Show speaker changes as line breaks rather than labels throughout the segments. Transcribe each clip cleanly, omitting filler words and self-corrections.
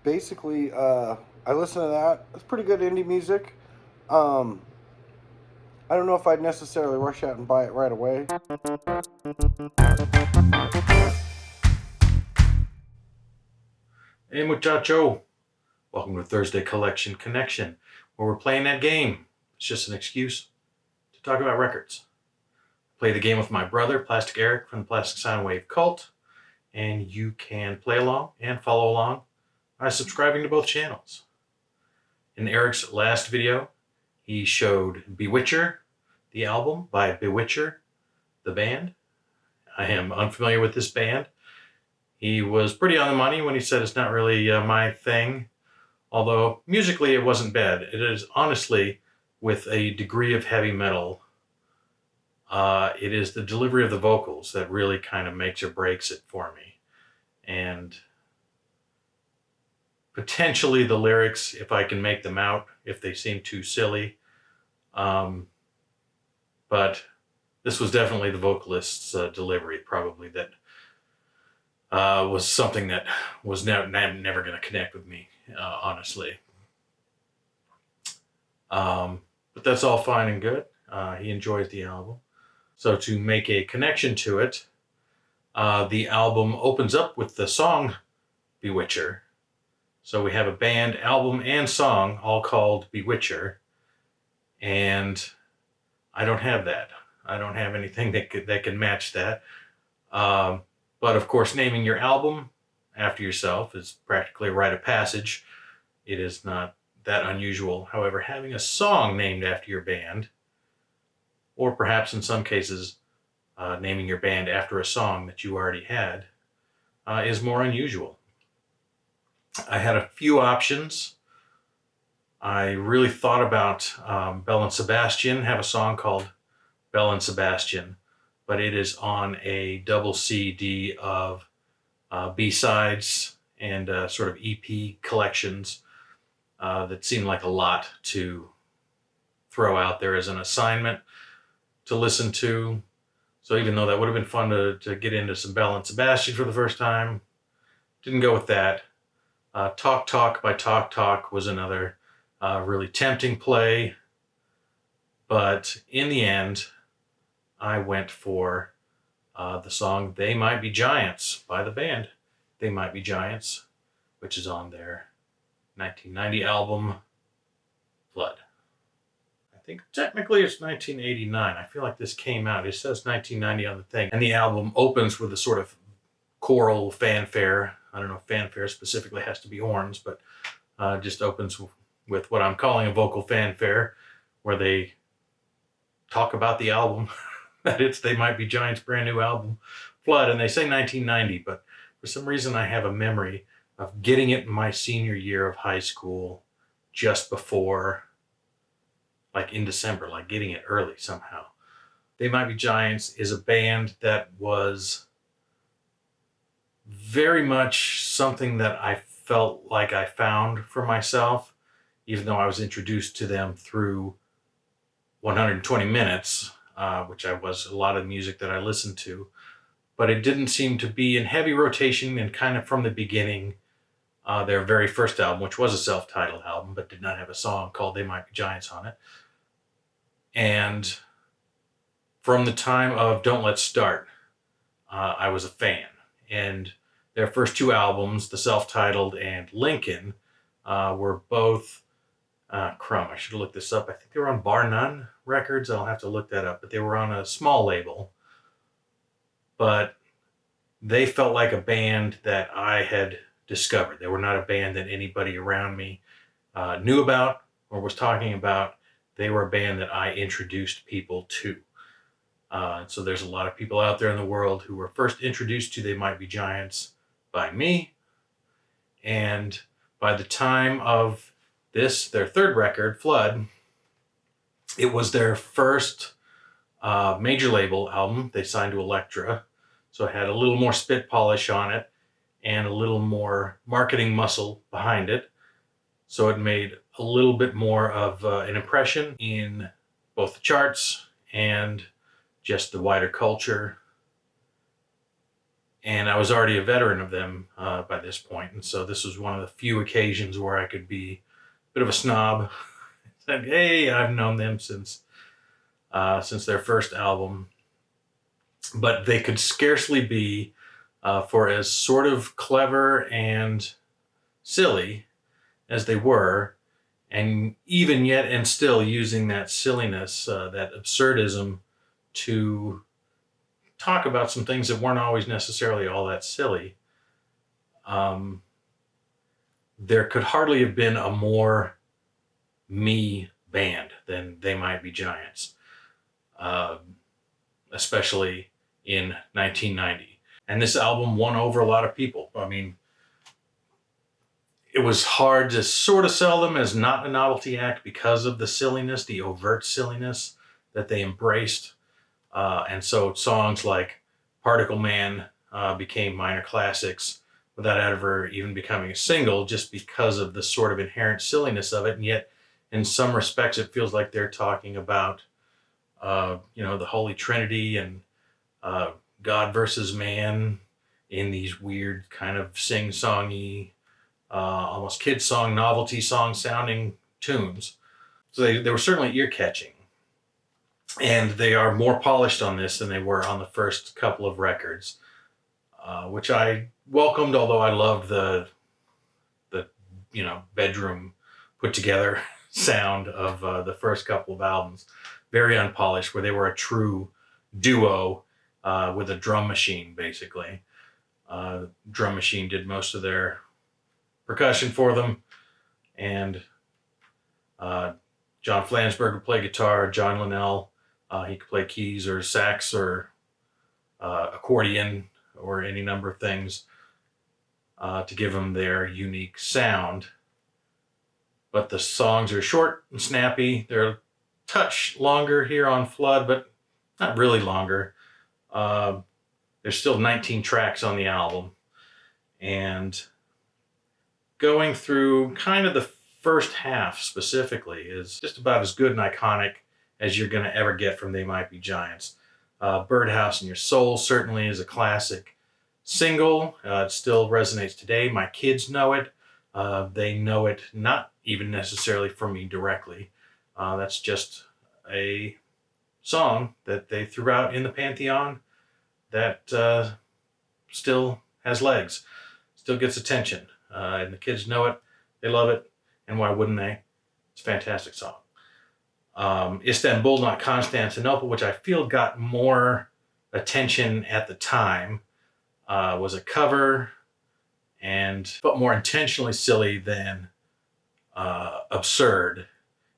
basically, I listen to that. It's pretty good indie music. Um, I don't know if I'd necessarily rush out and buy it right away.
Hey muchacho, welcome to Thursday Collection Connection, where we're playing that game. It's just an excuse to talk about records. Play the game with my brother, Plastic Eric from the Plastic Soundwave Cult, and you can play along and follow along by subscribing to both channels. In Eric's last video, he showed Bewitcher, the album by Bewitcher, the band. I am unfamiliar with this band. He was pretty on the money when he said it's not really my thing. Although musically it wasn't bad. It is honestly, with a degree of heavy metal, it is the delivery of the vocals that really kind of makes or breaks it for me. And potentially the lyrics, if I can make them out, if they seem too silly. But this was definitely the vocalist's delivery, probably, that was something that was never going to connect with me, honestly. But that's all fine and good. He enjoys the album. So to make a connection to it, the album opens up with the song Bewitcher. So we have a band, album, and song all called Bewitcher. And I don't have that. I don't have anything that can match that. But of course, naming your album after yourself is practically a rite of passage. It is not that unusual. However, having a song named after your band, or perhaps in some cases, naming your band after a song that you already had, is more unusual. I had a few options. I really thought about Belle and Sebastian have a song called Belle and Sebastian, but it is on a double CD of B-sides and sort of EP collections that seemed like a lot to throw out there as an assignment to listen to. So even though that would have been fun to get into some Belle and Sebastian for the first time, didn't go with that. Talk Talk by Talk Talk was another really tempting play, but in the end, I went for the song They Might Be Giants by the band They Might Be Giants, which is on their 1990 album, Flood. I think technically it's 1989. I feel like this came out. It says 1990 on the thing. And the album opens with a sort of choral fanfare. I don't know if fanfare specifically has to be horns, but just opens with what I'm calling a vocal fanfare, where they talk about the album, that it's They Might Be Giants' brand new album, Flood. And they say 1990, but for some reason I have a memory of getting it in my senior year of high school, just before, like in December, like getting it early somehow. They Might Be Giants is a band that was very much something that I felt like I found for myself, even though I was introduced to them through 120 Minutes, which was a lot of music that I listened to. But it didn't seem to be in heavy rotation, and kind of from the beginning, their very first album, which was a self-titled album, but did not have a song called They Might Be Giants on it. And from the time of Don't Let's Start, I was a fan. And their first two albums, the self-titled and Lincoln, were both, I should have looked this up. I think they were on Bar None Records. I'll have to look that up. But they were on a small label. But they felt like a band that I had discovered. They were not a band that anybody around me knew about or was talking about. They were a band that I introduced people to. So there's a lot of people out there in the world who were first introduced to They Might Be Giants by me. And by the time of this, their third record, Flood, it was their first major label album. They signed to Elektra, so it had a little more spit polish on it and a little more marketing muscle behind it. So it made a little bit more of an impression in both the charts and just the wider culture. and I was already a veteran of them by this point, and so this was one of the few occasions where I could be a bit of a snob. Like, hey, I've known them since their first album, but they could scarcely be for as sort of clever and silly as they were, and even yet and still using that silliness, that absurdism, to talk about some things that weren't always necessarily all that silly. Um, there could hardly have been a more me band than They Might Be Giants, uh, especially in 1990. And this album won over a lot of people. I mean, it was hard to sort of sell them as not a novelty act because of the silliness, the overt silliness that they embraced. And so songs like Particle Man became minor classics without ever even becoming a single, just because of the sort of inherent silliness of it. And yet, in some respects, it feels like they're talking about, the Holy Trinity and God versus man in these weird kind of sing-songy, almost kid song, novelty song sounding tunes. So they were certainly ear catching. And they are more polished on this than they were on the first couple of records, which I welcomed, although I loved the bedroom put together sound of the first couple of albums. Very unpolished, where they were a true duo with a drum machine, basically. Drum machine did most of their percussion for them, and John Flansburgh would play guitar. John Linnell, he could play keys or sax or accordion or any number of things to give them their unique sound. But the songs are short and snappy. They're a touch longer here on Flood, but not really longer. There's still 19 tracks on the album, and going through kind of the first half specifically is just about as good and iconic as you're going to ever get from They Might Be Giants. Birdhouse in Your Soul certainly is a classic single. It still resonates today. My kids know it. They know it not even necessarily from me directly. That's just a song that they threw out in the Pantheon that still has legs, still gets attention. And the kids know it, they love it, and why wouldn't they? It's a fantastic song. Istanbul, Not Constantinople, which I feel got more attention at the time, was a cover and felt more intentionally silly than absurd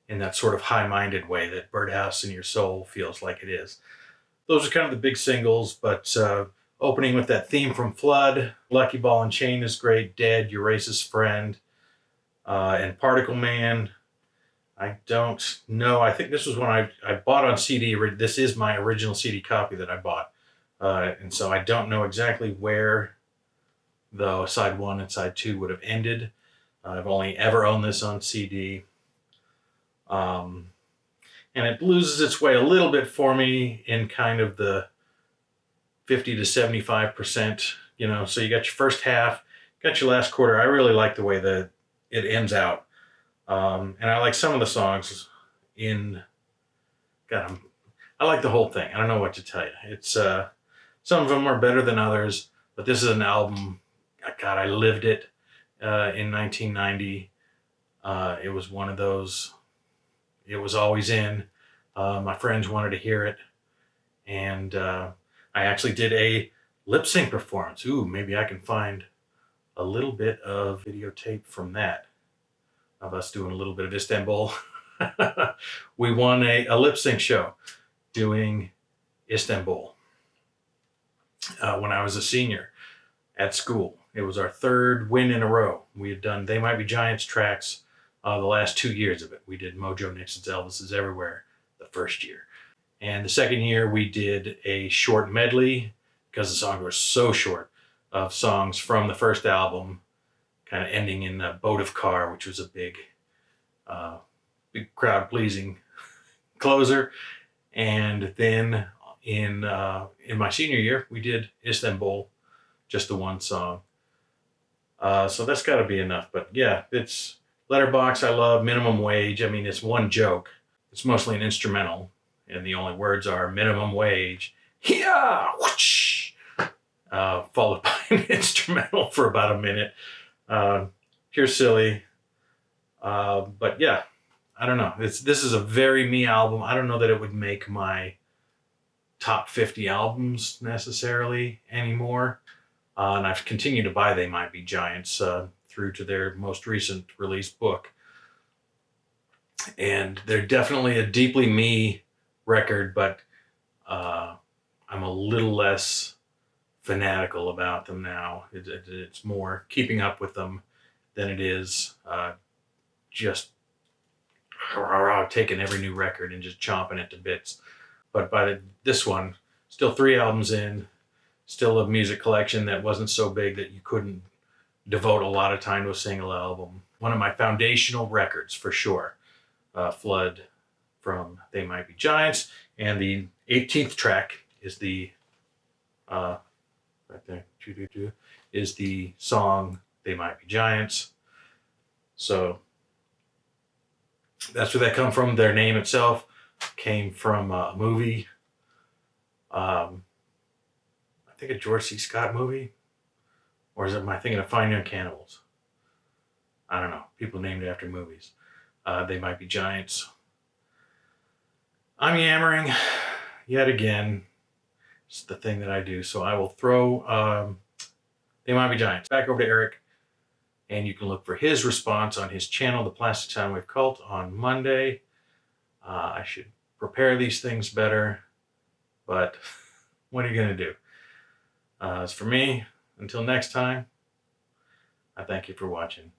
in that sort of high-minded way that Birdhouse in Your Soul feels like it is. Those are kind of the big singles, but opening with that theme from Flood, Lucky Ball and Chain is great, Dead, Your Racist Friend, and Particle Man. I don't know. I think this was one I bought on CD. This is my original CD copy that I bought. And so I don't know exactly where the side 1 and side 2 would have ended. I've only ever owned this on CD. And it loses its way a little bit for me in kind of the 50 to 75%, so you got your first half, got your last quarter. I really like the way that it ends out. And I like some of the songs I like the whole thing. I don't know what to tell you. It's, some of them are better than others, but this is an album, God, I lived it, in 1990. It was one of those, it was always in. My friends wanted to hear it, and I actually did a lip sync performance. Ooh, maybe I can find a little bit of videotape from that, of us doing a little bit of Istanbul. We won a lip sync show doing Istanbul when I was a senior at school. It was our third win in a row. We had done They Might Be Giants tracks the last 2 years of it. We did Mojo Nixon's Elvis Is Everywhere the first year. And the second year we did a short medley, because the songs were so short, of songs from the first album, kind of ending in Boat of Car, which was a big crowd pleasing closer. And then in my senior year, we did Istanbul, just the one song. So that's got to be enough. But yeah, it's Letterbox. I love Minimum Wage. I mean, it's one joke. It's mostly an instrumental, and the only words are minimum wage. Yeah, whoosh, followed by an instrumental for about a minute. Pure silly. But yeah, I don't know. This is a very me album. I don't know that it would make my top 50 albums necessarily anymore. And I've continued to buy They Might Be Giants through to their most recent released book. And they're definitely a deeply me record, but I'm a little less fanatical about them now. It's more keeping up with them than it is just taking every new record and just chomping it to bits. But by this one, still 3 albums in, still a music collection that wasn't so big that you couldn't devote a lot of time to a single album. One of my foundational records for sure. Flood from They Might Be Giants, and the 18th track is the right there, is the song They Might Be Giants. So that's where that come from. Their name itself came from a movie. I think a George C. Scott movie, or am I thinking of Fine Young Cannibals? I don't know. People named after movies. They Might Be Giants. I'm yammering yet again. It's the thing that I do. So I will throw They Might Be Giants back over to Eric, and you can look for his response on his channel, The Plastic Soundwave Cult, on Monday. I should prepare these things better, but what are you going to do? As for me, until next time, I thank you for watching.